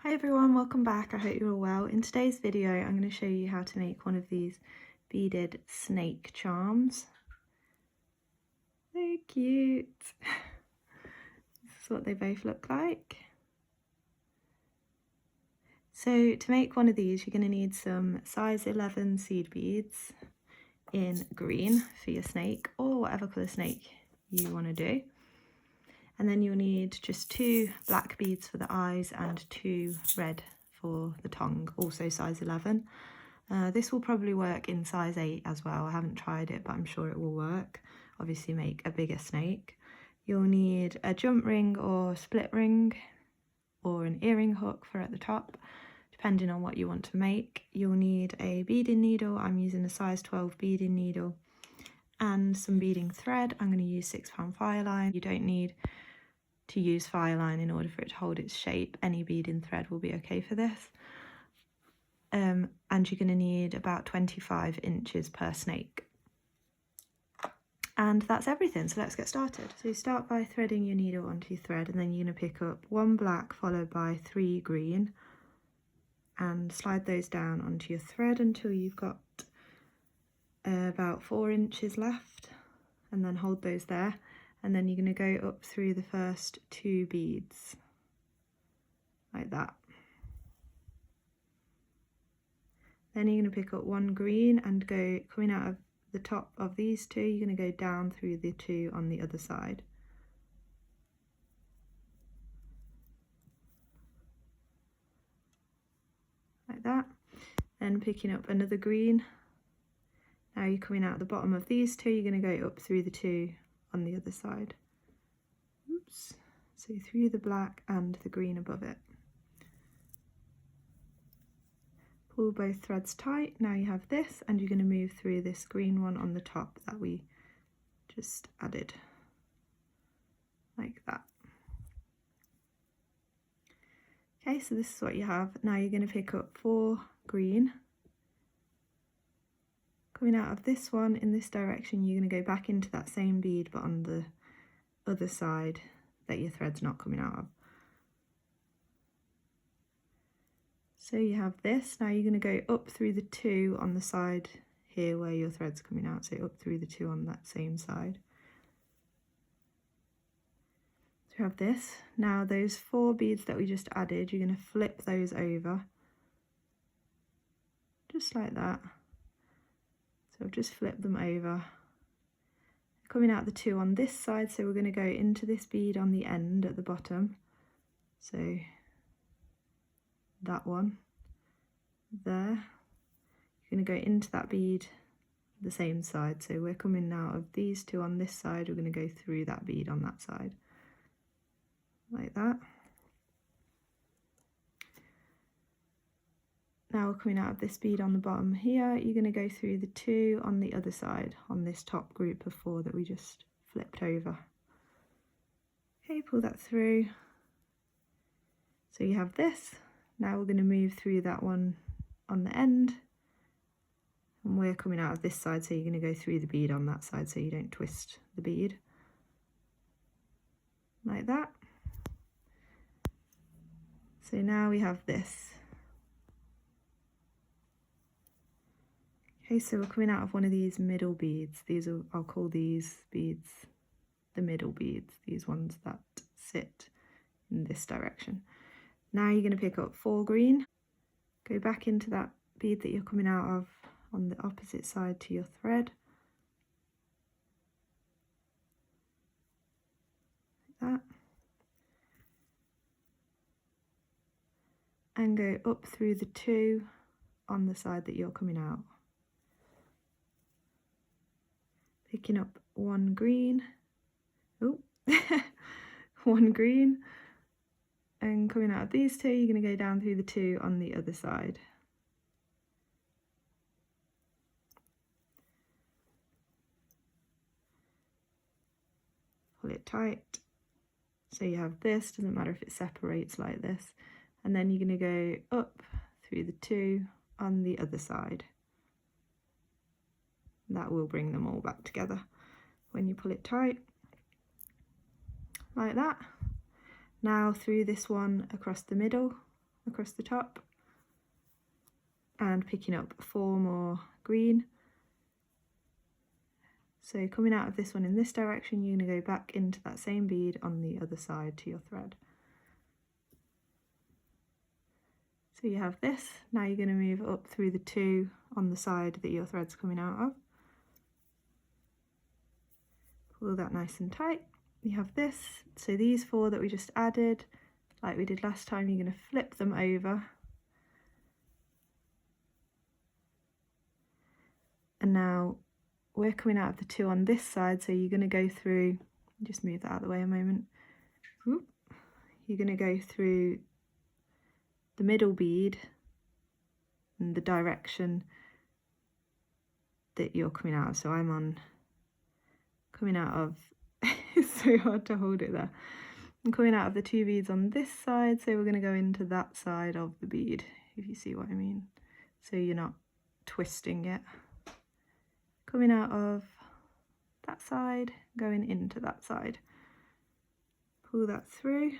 Hi everyone, welcome back. I hope you're all well. In today's video I'm going to show you how to make one of these beaded snake charms. So cute! This is what they both look like. So to make one of these you're going to need some size 11 seed beads in green for your snake, or whatever colour snake you want to do. And then you'll need just 2 black beads for the eyes and 2 red for the tongue, also size 11. This will probably work in size 8 as well. I haven't tried it, but I'm sure it will work. Obviously make a bigger snake. You'll need a jump ring or split ring, or an earring hook for at the top, depending on what you want to make. You'll need a beading needle. I'm using a size 12 beading needle, and some beading thread. I'm going to use 6 pound fireline. You don't need to use fireline in order for it to hold its shape. Any beading thread will be okay for this. And you're going to need about 25 inches per snake. And that's everything, so let's get started. So you start by threading your needle onto your thread, and then you're going to pick up 1 black followed by 3 green and slide those down onto your thread until you've got about 4 inches left, and then hold those there. And then you're going to go up through the first 2 beads like that. Then you're going to pick up 1 green and go coming out of the top of these 2, you're going to go down through the 2 on the other side. Like that. Then picking up another green. Now you're coming out the bottom of these 2, you're going to go up through the 2 on the other side. Oops. So through the black and the green above it. Pull both threads tight. Now you have this, and you're going to move through this green one on the top that we just added, like that. Okay, so this is what you have. Now you're going to pick up 4 green. Coming out of this one in this direction, you're going to go back into that same bead but on the other side that your thread's not coming out of. So you have this. Now you're going to go up through the 2 on the side here where your thread's coming out, so up through the 2 on that same side. So you have this. Now those 4 beads that we just added, you're going to flip those over, just like that. So I've just flipped them over. Coming out the 2 on this side, so we're going to go into this bead on the end at the bottom. So that one there, you're going to go into that bead the same side. So we're coming out of these 2 on this side, we're going to go through that bead on that side, like that. Now we're coming out of this bead on the bottom here, you're going to go through the 2 on the other side on this top group of 4 that we just flipped over. Okay, pull that through. So you have this. Now we're going to move through that one on the end, and we're coming out of this side, so you're going to go through the bead on that side so you don't twist the bead, like that. So now we have this. Okay, so we're coming out of one of these middle beads. These are, I'll call these beads the middle beads, these ones that sit in this direction. Now you're going to pick up 4 green, go back into that bead that you're coming out of on the opposite side to your thread, like that, and go up through the 2 on the side that you're coming out. Picking up 1 green, oh, 1 green, and coming out of these 2, you're going to go down through the 2 on the other side. Pull it tight. So you have this, doesn't matter if it separates like this, and then you're going to go up through the 2 on the other side. That will bring them all back together when you pull it tight, like that. Now through this one across the middle across the top and picking up 4 more green. So coming out of this one in this direction, you're going to go back into that same bead on the other side to your thread. So you have this. Now you're going to move up through the 2 on the side that your thread's coming out of. Pull that nice and tight. You have this. So these 4 that we just added, like we did last time, you're going to flip them over. And now we're coming out of the 2 on this side, so you're going to go through, just move that out of the way a moment. Whoop. You're going to go through the middle bead and the direction that you're coming out of. So I'm coming out of, it's so hard to hold it there. I'm coming out of the 2 beads on this side, so we're going to go into that side of the bead, if you see what I mean. So you're not twisting it. Coming out of that side, going into that side. Pull that through.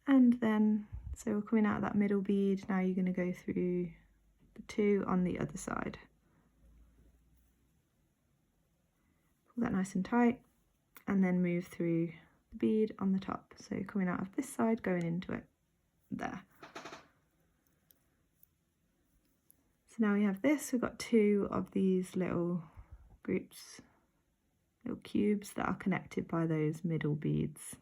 And then, so we're coming out of that middle bead, now you're going to go through the 2 on the other side. Pull that nice and tight, and then move through the bead on the top. So coming out of this side, going into it there. So now we have this, we've got 2 of these little groups, little cubes that are connected by those middle beads.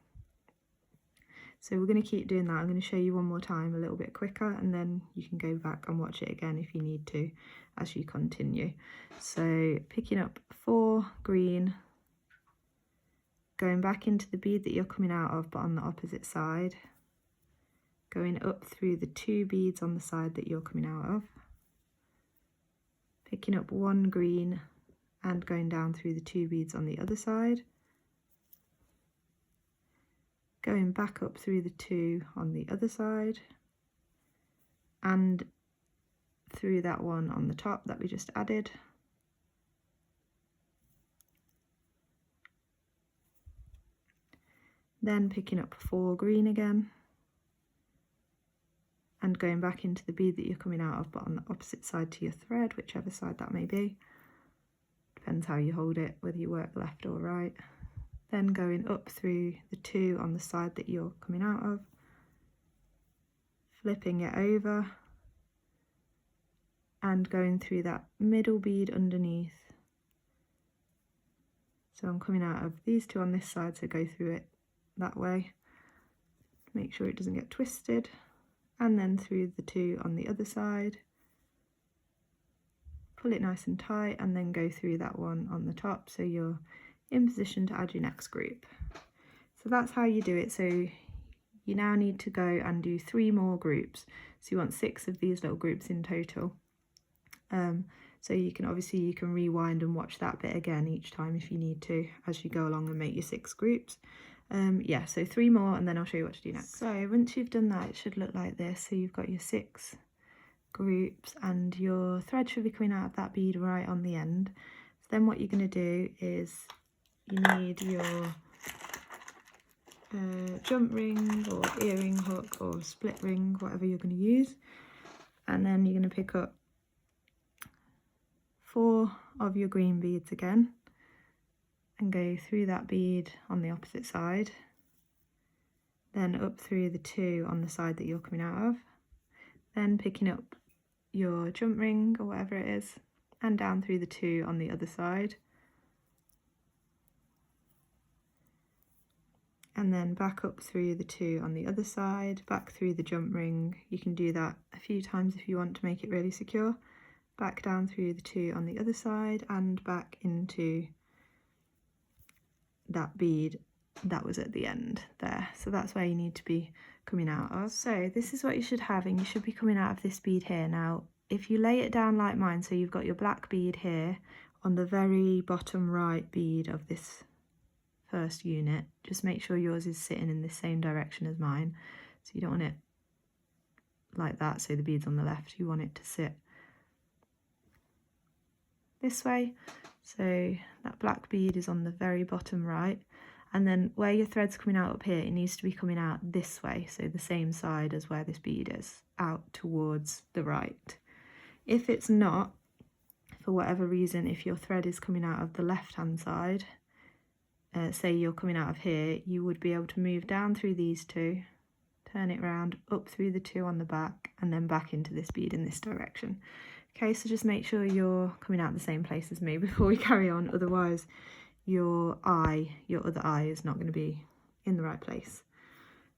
So we're going to keep doing that. I'm going to show you one more time a little bit quicker, and then you can go back and watch it again if you need to as you continue. So picking up 4 green, going back into the bead that you're coming out of but on the opposite side, going up through the 2 beads on the side that you're coming out of, picking up 1 green and going down through the 2 beads on the other side, going back up through the 2 on the other side and through that one on the top that we just added, then picking up 4 green again and going back into the bead that you're coming out of but on the opposite side to your thread, whichever side that may be, depends how you hold it, whether you work left or right. Then going up through the 2 on the side that you're coming out of, flipping it over and going through that middle bead underneath. So I'm coming out of these 2 on this side, so go through it that way, make sure it doesn't get twisted, and then through the 2 on the other side, pull it nice and tight, and then go through that one on the top so you're in position to add your next group. So that's how you do it. So you now need to go and do 3 more groups. So you want 6 of these little groups in total. So you can rewind and watch that bit again each time if you need to as you go along and make your 6 groups. Yeah, so 3 more and then I'll show you what to do next. So once you've done that, it should look like this. So you've got your 6 groups and your thread should be coming out of that bead right on the end. So then what you're going to do is you need your jump ring or earring hook or split ring, whatever you're going to use, and then you're going to pick up 4 of your green beads again and go through that bead on the opposite side, then up through the 2 on the side that you're coming out of, then picking up your jump ring or whatever it is and down through the 2 on the other side, and then back up through the 2 on the other side, back through the jump ring. You can do that a few times if you want to make it really secure. Back down through the 2 on the other side and back into that bead that was at the end there. So that's where you need to be coming out of. So this is what you should have, and you should be coming out of this bead here. Now if you lay it down like mine, so you've got your black bead here on the very bottom right bead of this first unit, just make sure yours is sitting in the same direction as mine. So you don't want it like that, so the bead's on the left, you want it to sit this way. So that black bead is on the very bottom right, And then where your thread's coming out up here, it needs to be coming out this way, so the same side as where this bead is, out towards the right. If it's not, for whatever reason, if your thread is coming out of the left-hand side, say you're coming out of here, you would be able to move down through these two, turn it round, up through the two on the back, and then back into this bead in this direction. Okay, so just make sure you're coming out the same place as me before we carry on, otherwise your other eye is not going to be in the right place.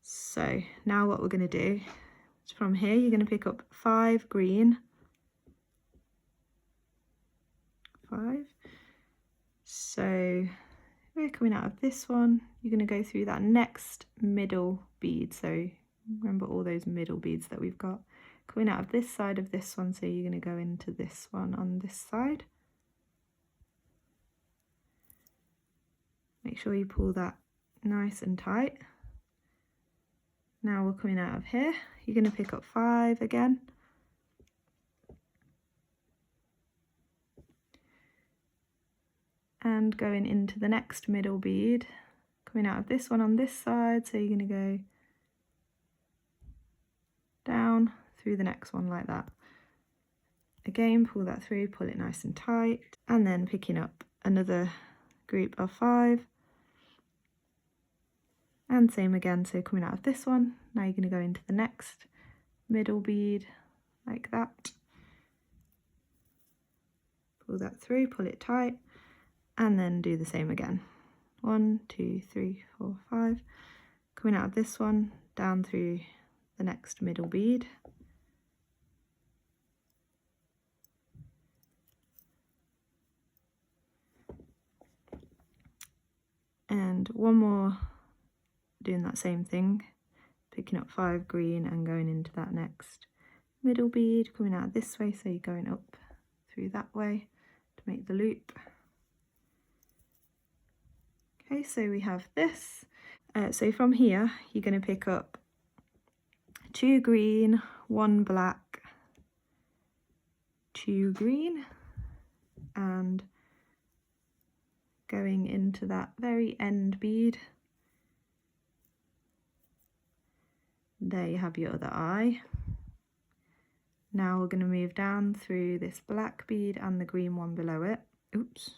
So now what we're going to do is from here you're going to pick up 5 green, 5. So we're coming out of this one, you're going to go through that next middle bead, so remember all those middle beads that we've got coming out of this side of this one, so you're going to go into this one on this side. Make sure you pull that nice and tight. Now we're coming out of here, you're going to pick up 5 again. And going into the next middle bead, coming out of this one on this side, so you're going to go down through the next one like that. Again, pull that through, pull it nice and tight, and then picking up another group of 5. And same again, so coming out of this one, now you're going to go into the next middle bead like that. Pull that through, pull it tight, and then do the same again. 1, 2, 3, 4, 5. Coming out of this one, down through the next middle bead. And one more, doing that same thing, picking up 5 green and going into that next middle bead, coming out this way, so you're going up through that way to make the loop. Okay, so we have this. So from here, you're going to pick up 2 green, 1 black, 2 green, and going into that very end bead. There you have your other eye. Now we're going to move down through this black bead and the green one below it. Oops.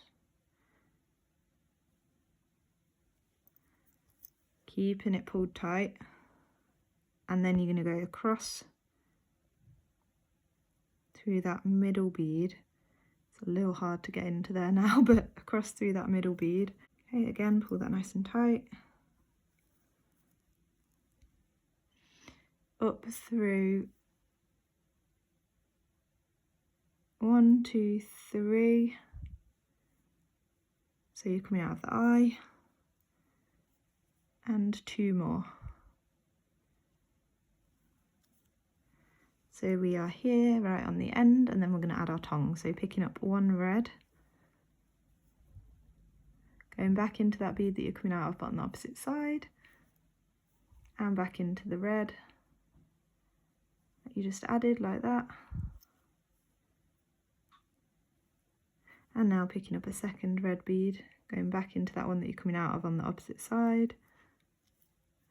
Keeping it pulled tight. And then you're going to go across through that middle bead. It's a little hard to get into there now, but across through that middle bead. Okay, again, pull that nice and tight. Up through 1, 2, 3. So you're coming out of the eye. And 2 more. So we are here right on the end, and then we're going to add our tongue. So picking up 1 red, going back into that bead that you're coming out of but on the opposite side, and back into the red that you just added like that. And now picking up a second red bead, going back into that one that you're coming out of on the opposite side,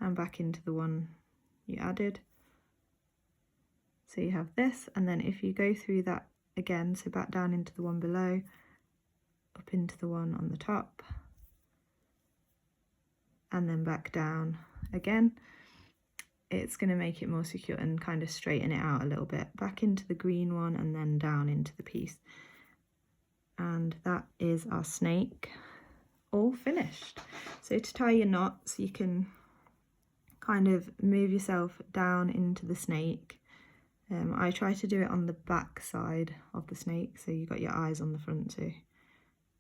and back into the one you added. So you have this, and then if you go through that again, so back down into the one below, up into the one on the top, and then back down again, it's going to make it more secure and kind of straighten it out a little bit. Back into the green one and then down into the piece. And that is our snake all finished. So to tie your knots, you can kind of move yourself down into the snake. I try to do it on the back side of the snake, so you've got your eyes on the front too.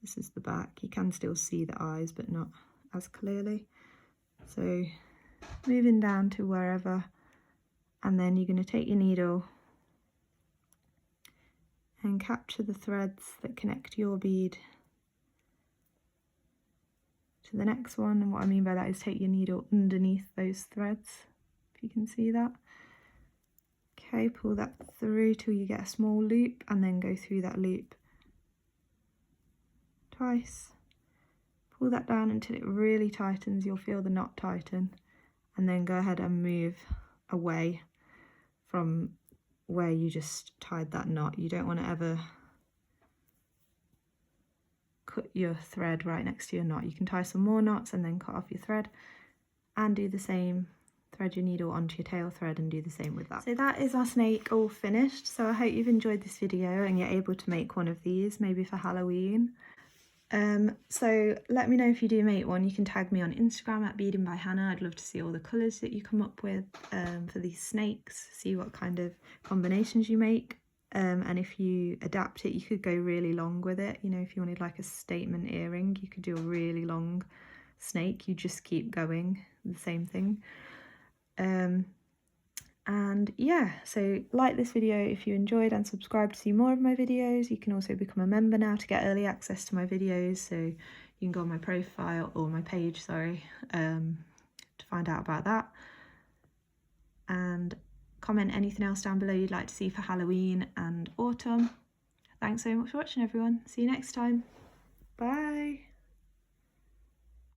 This is the back. You can still see the eyes, but not as clearly. So moving down to wherever, and then you're going to take your needle and capture the threads that connect your bead to the next one. And what I mean by that is take your needle underneath those threads, if you can see that. Okay, pull that through till you get a small loop, and then go through that loop twice. pull that down until it really tightens. You'll feel the knot tighten, and then go ahead and move away from where you just tied that knot. You don't want to ever cut your thread right next to your knot. You can tie some more knots and then cut off your thread, and do the same. Thread your needle onto your tail thread and do the same with that. So that is our snake all finished. So I hope you've enjoyed this video and you're able to make one of these, maybe for Halloween. So let me know if you do make one. You can tag me on Instagram at Beading by Hannah. I'd love to see all the colours that you come up with for these snakes, see what kind of combinations you make. And if you adapt it, you could go really long with it. You know, if you wanted like a statement earring, you could do a really long snake. You just keep going, the same thing. And yeah, so like this video if you enjoyed, and subscribe to see more of my videos. You can also become a member now to get early access to my videos, so you can go on my profile, or my page, sorry, to find out about that. And comment anything else down below you'd like to see for Halloween and autumn. Thanks so much for watching, everyone. See you next time. Bye.